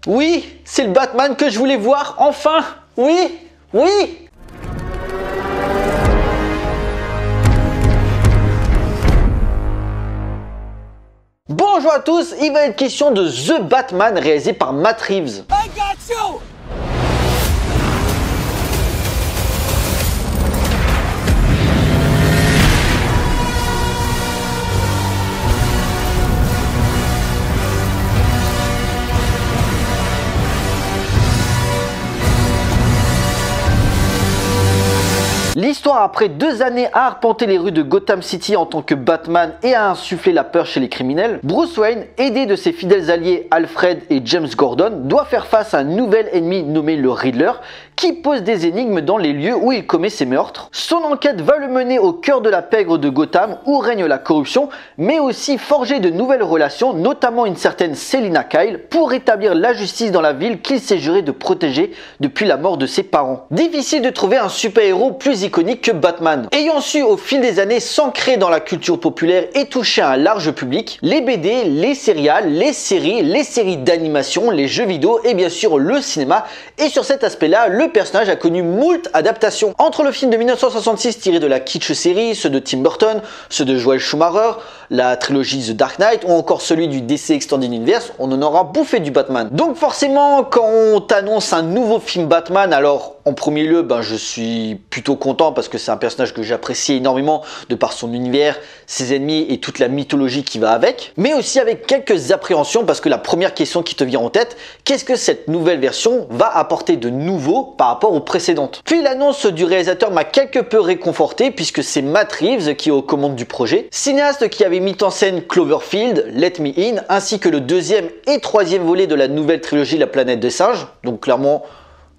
Oui, c'est le Batman que je voulais voir, enfin. Oui, oui. Bonjour à tous, il va être question de The Batman réalisé par Matt Reeves. I got you. L'histoire, après 2 années à arpenter les rues de Gotham City en tant que Batman et à insuffler la peur chez les criminels, Bruce Wayne, aidé de ses fidèles alliés Alfred et James Gordon, doit faire face à un nouvel ennemi nommé le Riddler, qui pose des énigmes dans les lieux où il commet ses meurtres. Son enquête va le mener au cœur de la pègre de Gotham où règne la corruption, mais aussi forger de nouvelles relations, notamment une certaine Selina Kyle, pour rétablir la justice dans la ville qu'il s'est juré de protéger depuis la mort de ses parents. Difficile de trouver un super-héros plus iconique que Batman. Ayant su au fil des années s'ancrer dans la culture populaire et toucher un large public, les BD, les serials, les séries d'animation, les jeux vidéo et bien sûr le cinéma. Et sur cet aspect-là, le personnage a connu moult adaptations. Entre le film de 1966 tiré de la kitsch série, ceux de Tim Burton, ceux de Joel Schumacher, la trilogie The Dark Knight ou encore celui du DC Extended Universe, on en aura bouffé du Batman. Donc forcément, quand on t'annonce un nouveau film Batman, alors en premier lieu, je suis plutôt content parce que c'est un personnage que j'apprécie énormément de par son univers, ses ennemis et toute la mythologie qui va avec. Mais aussi avec quelques appréhensions parce que la première question qui te vient en tête, qu'est-ce que cette nouvelle version va apporter de nouveau par rapport aux précédentes? Puis l'annonce du réalisateur m'a quelque peu réconforté puisque c'est Matt Reeves qui est aux commandes du projet. Cinéaste qui avait mis en scène Cloverfield, Let Me In, ainsi que le 2e et 3e volet de la nouvelle trilogie La Planète des Singes. Donc clairement,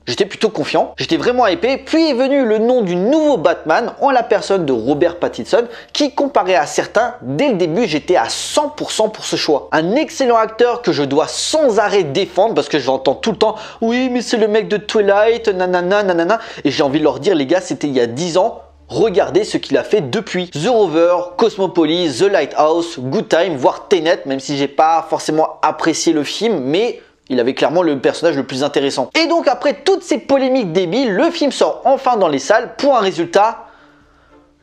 j'étais plutôt confiant, j'étais vraiment hypé, puis est venu le nom du nouveau Batman en la personne de Robert Pattinson qui, comparé à certains, dès le début j'étais à 100% pour ce choix. Un excellent acteur que je dois sans arrêt défendre parce que j'entends tout le temps « Oui mais c'est le mec de Twilight, nanana, nanana » et j'ai envie de leur dire les gars, c'était il y a 10 ans. Regardez ce qu'il a fait depuis. The Rover, Cosmopolis, The Lighthouse, Good Time, voire Tenet, même si j'ai pas forcément apprécié le film, mais il avait clairement le personnage le plus intéressant. Et donc après toutes ces polémiques débiles, le film sort enfin dans les salles pour un résultat.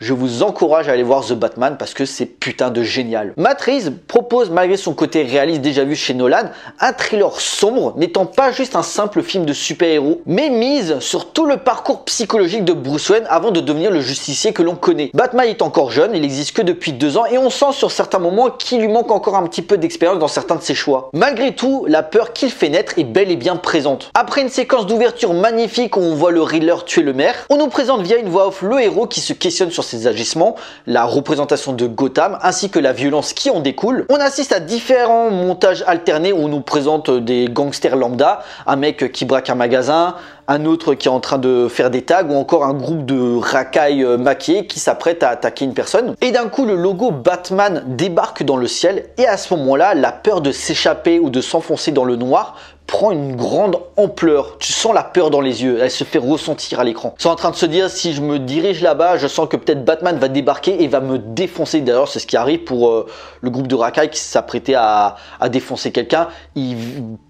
Je vous encourage à aller voir The Batman parce que c'est putain de génial. Matt Reeves propose, malgré son côté réaliste déjà vu chez Nolan, un thriller sombre n'étant pas juste un simple film de super-héros, mais mise sur tout le parcours psychologique de Bruce Wayne avant de devenir le justicier que l'on connaît. Batman est encore jeune, il n'existe que depuis 2 ans et on sent sur certains moments qu'il lui manque encore un petit peu d'expérience dans certains de ses choix. Malgré tout, la peur qu'il fait naître est bel et bien présente. Après une séquence d'ouverture magnifique où on voit le Riddler tuer le maire, on nous présente via une voix off le héros qui se questionne sur ses agissements, la représentation de Gotham ainsi que la violence qui en découle. On assiste à différents montages alternés où on nous présente des gangsters lambda, un mec qui braque un magasin, un autre qui est en train de faire des tags ou encore un groupe de racailles maquillés qui s'apprête à attaquer une personne. Et d'un coup le logo Batman débarque dans le ciel et à ce moment-là la peur de s'échapper ou de s'enfoncer dans le noir prend une grande ampleur. Tu sens la peur dans les yeux, elle se fait ressentir à l'écran. Ils sont en train de se dire si je me dirige là-bas, je sens que peut-être Batman va débarquer et va me défoncer. D'ailleurs c'est ce qui arrive pour le groupe de racailles qui s'apprêtait à défoncer quelqu'un. Il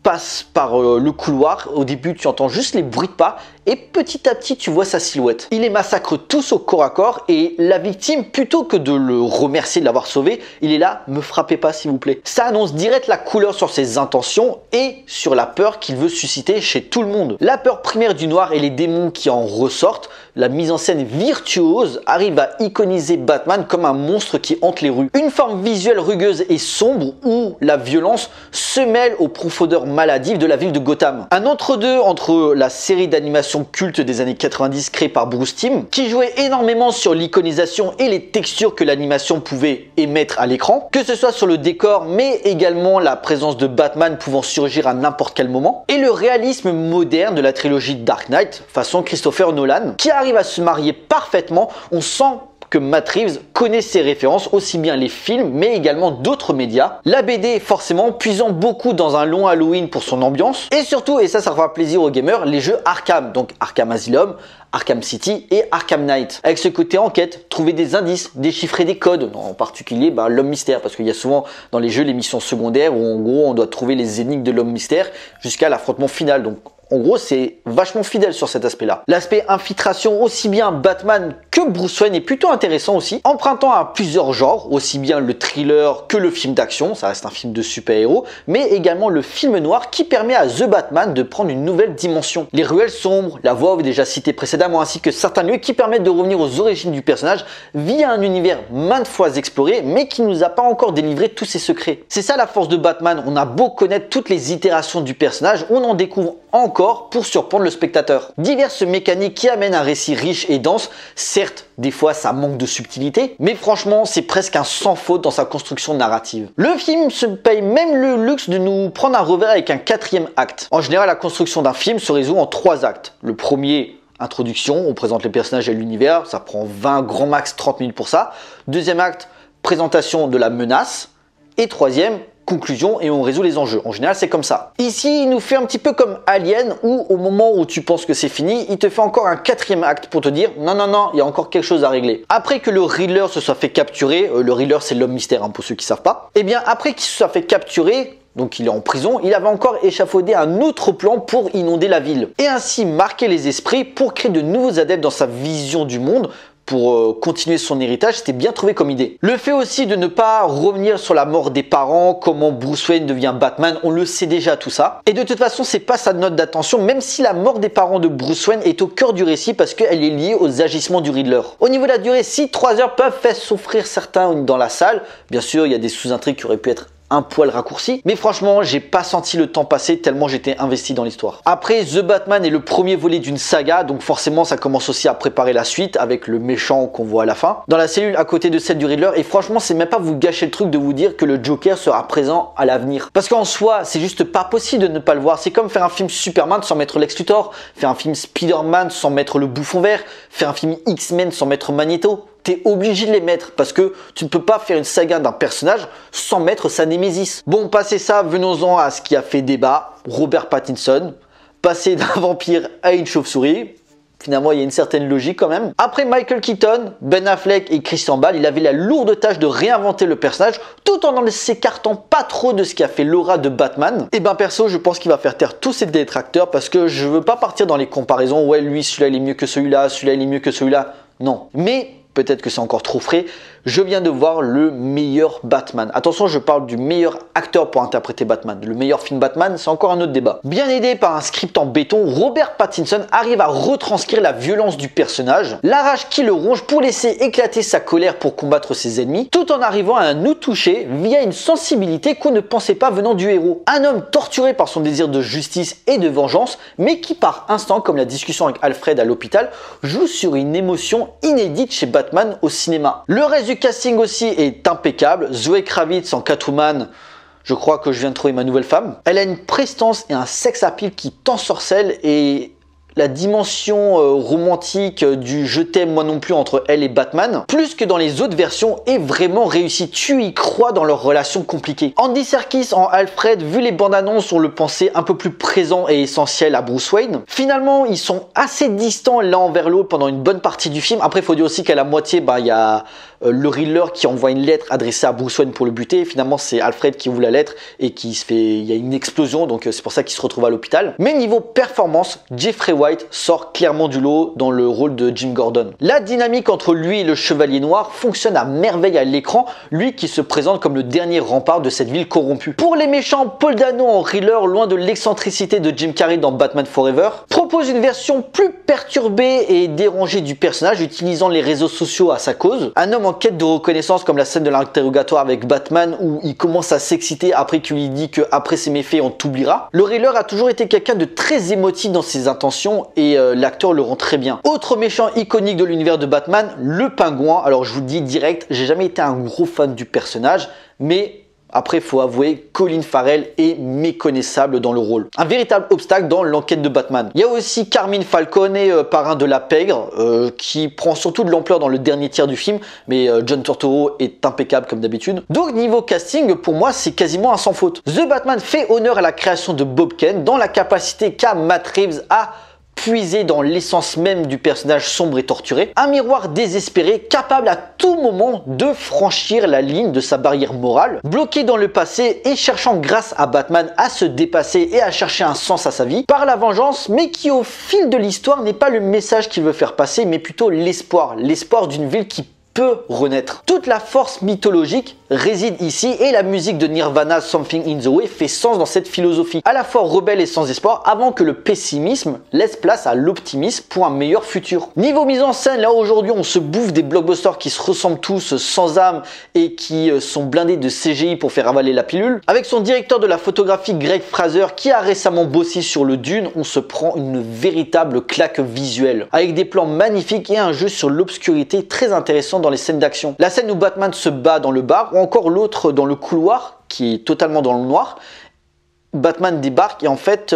passe par le couloir, au début tu entends juste les bruits de pas et petit à petit tu vois sa silhouette. Il les massacre tous au corps à corps et la victime, plutôt que de le remercier de l'avoir sauvé, il est là, me frappez pas s'il vous plaît. Ça annonce direct la couleur sur ses intentions et sur la peur qu'il veut susciter chez tout le monde. La peur primaire du noir et les démons qui en ressortent, la mise en scène virtuose arrive à iconiser Batman comme un monstre qui hante les rues. Une forme visuelle rugueuse et sombre où la violence se mêle aux profondeurs maladives de la ville de Gotham. Un entre-deux entre la série d'animation culte des années 90 créée par Bruce Timm, qui jouait énormément sur l'iconisation et les textures que l'animation pouvait émettre à l'écran, que ce soit sur le décor mais également la présence de Batman pouvant surgir à n'importe quel moment, et le réalisme moderne de la trilogie Dark Knight façon Christopher Nolan, qui arrive à se marier parfaitement. On sent que Matt Reeves connaît ses références, aussi bien les films mais également d'autres médias. La BD forcément puisant beaucoup dans un long Halloween pour son ambiance et surtout, et ça fera plaisir aux gamers, les jeux Arkham, donc Arkham Asylum, Arkham City et Arkham Knight. Avec ce côté enquête, trouver des indices, déchiffrer des codes, en particulier l'homme mystère, parce qu'il y a souvent dans les jeux les missions secondaires où en gros on doit trouver les énigmes de l'homme mystère jusqu'à l'affrontement final. Donc en gros, c'est vachement fidèle sur cet aspect-là. L'aspect infiltration, aussi bien Batman que Bruce Wayne, est plutôt intéressant aussi, empruntant à plusieurs genres, aussi bien le thriller que le film d'action, ça reste un film de super-héros, mais également le film noir qui permet à The Batman de prendre une nouvelle dimension. Les ruelles sombres, la voie déjà citée précédemment, ainsi que certains lieux qui permettent de revenir aux origines du personnage via un univers maintes fois exploré, mais qui nous a pas encore délivré tous ses secrets. C'est ça la force de Batman, on a beau connaître toutes les itérations du personnage, on en découvre encore pour surprendre le spectateur. Diverses mécaniques qui amènent un récit riche et dense, certes des fois ça manque de subtilité, mais franchement c'est presque un sans faute dans sa construction narrative. Le film se paye même le luxe de nous prendre un revers avec un 4e acte. En général la construction d'un film se résout en 3 actes. Le premier, introduction, on présente les personnages et l'univers, ça prend 20 grand max 30 minutes pour ça. Deuxième acte, présentation de la menace. Et troisième, conclusion et on résout les enjeux. En général, c'est comme ça. Ici, il nous fait un petit peu comme Alien où au moment où tu penses que c'est fini, il te fait encore un 4e acte pour te dire non, non, non, il y a encore quelque chose à régler. Après que le Riddler se soit fait capturer, le Riddler c'est l'homme mystère pour ceux qui savent pas, et bien après qu'il se soit fait capturer, donc il est en prison, il avait encore échafaudé un autre plan pour inonder la ville et ainsi marquer les esprits pour créer de nouveaux adeptes dans sa vision du monde. Pour continuer son héritage, c'était bien trouvé comme idée. Le fait aussi de ne pas revenir sur la mort des parents, comment Bruce Wayne devient Batman, on le sait déjà tout ça. Et de toute façon, c'est pas sa note d'attention, même si la mort des parents de Bruce Wayne est au cœur du récit parce qu'elle est liée aux agissements du Riddler. Au niveau de la durée, si 3 heures peuvent faire souffrir certains dans la salle, bien sûr, il y a des sous-intrigues qui auraient pu être un poil raccourci, mais franchement j'ai pas senti le temps passer tellement j'étais investi dans l'histoire. Après, The Batman est le premier volet d'une saga, donc forcément ça commence aussi à préparer la suite avec le méchant qu'on voit à la fin dans la cellule à côté de celle du Riddler, et franchement c'est même pas vous gâcher le truc de vous dire que le Joker sera présent à l'avenir, parce qu'en soi c'est juste pas possible de ne pas le voir. C'est comme faire un film Superman sans mettre Lex Luthor, faire un film Spider-Man sans mettre le Bouffon Vert, faire un film X-Men sans mettre Magneto. T'es obligé de les mettre parce que tu ne peux pas faire une saga d'un personnage sans mettre sa némésis. Bon, passé ça, venons-en à ce qui a fait débat. Robert Pattinson, passer d'un vampire à une chauve-souris. Finalement, il y a une certaine logique quand même. Après Michael Keaton, Ben Affleck et Christian Bale, il avait la lourde tâche de réinventer le personnage tout en s'écartant pas trop de ce qui a fait l'aura de Batman. Et ben perso, je pense qu'il va faire taire tous ses détracteurs parce que je veux pas partir dans les comparaisons. Ouais, lui, celui-là, il est mieux que celui-là, celui-là, il est mieux que celui-là. Non. Mais peut-être que c'est encore trop frais, je viens de voir le meilleur Batman. Attention, je parle du meilleur acteur pour interpréter Batman. Le meilleur film Batman, c'est encore un autre débat. Bien aidé par un script en béton, Robert Pattinson arrive à retranscrire la violence du personnage, la rage qui le ronge pour laisser éclater sa colère pour combattre ses ennemis, tout en arrivant à nous toucher via une sensibilité qu'on ne pensait pas venant du héros. Un homme torturé par son désir de justice et de vengeance, mais qui par instant, comme la discussion avec Alfred à l'hôpital, joue sur une émotion inédite chez Batman au cinéma. Le reste du casting aussi est impeccable. Zoe Kravitz en Catwoman, je crois que je viens de trouver ma nouvelle femme. Elle a une prestance et un sex appeal qui t'ensorcelle, et la dimension romantique du je t'aime moi non plus entre elle et Batman, plus que dans les autres versions, est vraiment réussie. Tu y crois dans leur relation compliquée. Andy Serkis en Alfred, vu les bandes annonces, on le pensait un peu plus présent et essentiel à Bruce Wayne. Finalement, ils sont assez distants l'un envers l'autre pendant une bonne partie du film. Après, il faut dire aussi qu'à la moitié, il y a le Riddler qui envoie une lettre adressée à Bruce Wayne pour le buter. Et finalement, c'est Alfred qui ouvre la lettre et qui se fait... Il y a une explosion, donc c'est pour ça qu'il se retrouve à l'hôpital. Mais niveau performance, Jeffrey White sort clairement du lot dans le rôle de Jim Gordon. La dynamique entre lui et le Chevalier Noir fonctionne à merveille à l'écran, lui qui se présente comme le dernier rempart de cette ville corrompue. Pour les méchants, Paul Dano en Riddler, loin de l'excentricité de Jim Carrey dans Batman Forever, propose une version plus perturbée et dérangée du personnage, utilisant les réseaux sociaux à sa cause. Un homme en quête de reconnaissance, comme la scène de l'interrogatoire avec Batman où il commence à s'exciter après qu'il lui dit que après ses méfaits on t'oubliera. Le Riddler a toujours été quelqu'un de très émotif dans ses intentions et l'acteur le rend très bien. Autre méchant iconique de l'univers de Batman, le Pingouin. Alors je vous le dis direct, j'ai jamais été un gros fan du personnage, mais Après, il faut avouer, Colin Farrell est méconnaissable dans le rôle. Un véritable obstacle dans l'enquête de Batman. Il y a aussi Carmine Falcone, parrain de la pègre, qui prend surtout de l'ampleur dans le dernier tiers du film, mais John Turturro est impeccable comme d'habitude. Donc niveau casting, pour moi, c'est quasiment un sans faute. The Batman fait honneur à la création de Bob Kane dans la capacité qu'a Matt Reeves à puisé dans l'essence même du personnage sombre et torturé, un miroir désespéré capable à tout moment de franchir la ligne de sa barrière morale, bloqué dans le passé et cherchant grâce à Batman à se dépasser et à chercher un sens à sa vie par la vengeance, mais qui au fil de l'histoire n'est pas le message qu'il veut faire passer, mais plutôt l'espoir d'une ville qui peut renaître. Toute la force mythologique réside ici et la musique de Nirvana, Something in the Way, fait sens dans cette philosophie, à la fois rebelle et sans espoir, avant que le pessimisme laisse place à l'optimisme pour un meilleur futur. Niveau mise en scène, là aujourd'hui on se bouffe des blockbusters qui se ressemblent tous sans âme et qui sont blindés de CGI pour faire avaler la pilule. Avec son directeur de la photographie Greg Fraser qui a récemment bossé sur le Dune, on se prend une véritable claque visuelle, avec des plans magnifiques et un jeu sur l'obscurité très intéressant dans les scènes d'action. La scène où Batman se bat dans le bar ou encore l'autre dans le couloir qui est totalement dans le noir. Batman débarque et en fait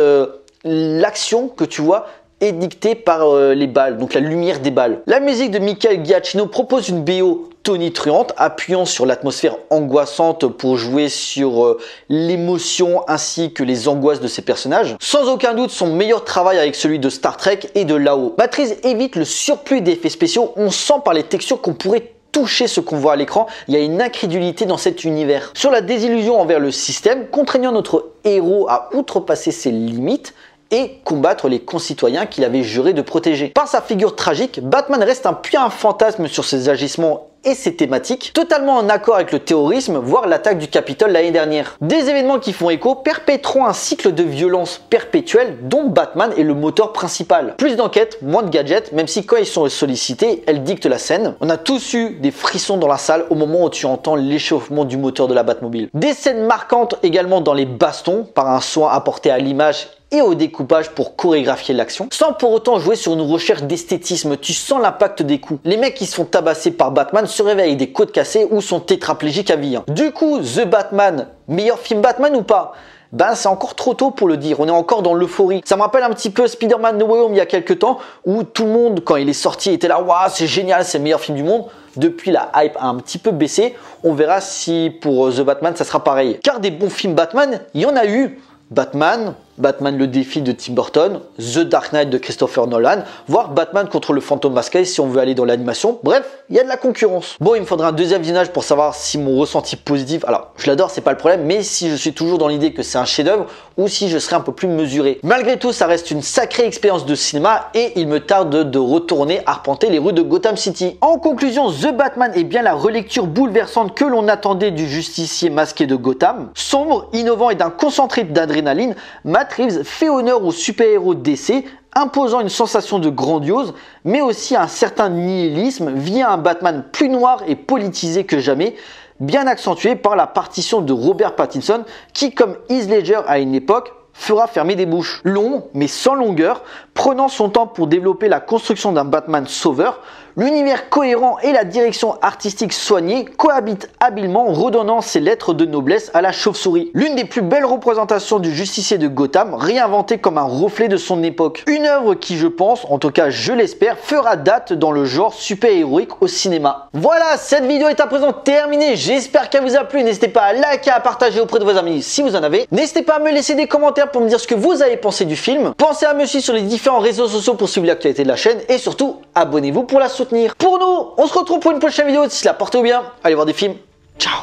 l'action que tu vois est dictée par les balles, donc la lumière des balles. La musique de Michael Giacchino propose une BO tonitruante, appuyant sur l'atmosphère angoissante pour jouer sur l'émotion ainsi que les angoisses de ses personnages. Sans aucun doute son meilleur travail avec celui de Star Trek et de là-haut. Matt Reeves évite le surplus d'effets spéciaux, on sent par les textures qu'on pourrait toucher ce qu'on voit à l'écran, il y a une incrédulité dans cet univers. Sur la désillusion envers le système, contraignant notre héros à outrepasser ses limites et combattre les concitoyens qu'il avait juré de protéger. Par sa figure tragique, Batman reste un puant fantasme sur ses agissements et ses thématiques, totalement en accord avec le terrorisme, voire l'attaque du Capitole l'année dernière. Des événements qui font écho perpétueront un cycle de violence perpétuelle dont Batman est le moteur principal. Plus d'enquêtes, moins de gadgets, même si quand ils sont sollicités, elles dictent la scène. On a tous eu des frissons dans la salle au moment où tu entends l'échauffement du moteur de la Batmobile. Des scènes marquantes également dans les bastons, par un soin apporté à l'image et au découpage pour chorégraphier l'action, sans pour autant jouer sur une recherche d'esthétisme. Tu sens l'impact des coups. Les mecs qui se font tabasser par Batman se réveillent avec des côtes cassées ou sont tétraplégiques à vie. Du coup, The Batman, meilleur film Batman ou pas? Ben c'est encore trop tôt pour le dire, on est encore dans l'euphorie. Ça me rappelle un petit peu Spider-Man No Way Home il y a quelques temps, où tout le monde, quand il est sorti, était là, waouh, c'est génial, c'est le meilleur film du monde. Depuis, la hype a un petit peu baissé. On verra si pour The Batman, ça sera pareil. Car des bons films Batman, il y en a eu. Batman le défi de Tim Burton, The Dark Knight de Christopher Nolan, voire Batman contre le fantôme masqué si on veut aller dans l'animation. Bref, il y a de la concurrence. Bon, il me faudra un deuxième visionnage pour savoir si mon ressenti positif, alors je l'adore, c'est pas le problème, mais si je suis toujours dans l'idée que c'est un chef-d'œuvre ou si je serai un peu plus mesuré. Malgré tout, ça reste une sacrée expérience de cinéma et il me tarde de retourner arpenter les rues de Gotham City. En conclusion, The Batman est bien la relecture bouleversante que l'on attendait du justicier masqué de Gotham. Sombre, innovant et d'un concentré d'adrénaline, Matt Reeves fait honneur aux super-héros DC, imposant une sensation de grandiose, mais aussi un certain nihilisme via un Batman plus noir et politisé que jamais, bien accentué par la partition de Robert Pattinson, qui, comme Heath Ledger à une époque, fera fermer des bouches. Long, mais sans longueur, prenant son temps pour développer la construction d'un Batman sauveur, l'univers cohérent et la direction artistique soignée cohabitent habilement, redonnant ses lettres de noblesse à la chauve-souris. L'une des plus belles représentations du justicier de Gotham, réinventé comme un reflet de son époque. Une œuvre qui, je pense, en tout cas je l'espère, fera date dans le genre super-héroïque au cinéma. Voilà, cette vidéo est à présent terminée. J'espère qu'elle vous a plu. N'hésitez pas à liker, à partager auprès de vos amis si vous en avez. N'hésitez pas à me laisser des commentaires pour me dire ce que vous avez pensé du film. Pensez à me suivre sur les différents réseaux sociaux pour suivre l'actualité de la chaîne et surtout, abonnez-vous pour la soutenir. Pour nous, on se retrouve pour une prochaine vidéo. D'ici là, portez-vous bien, allez voir des films. Ciao.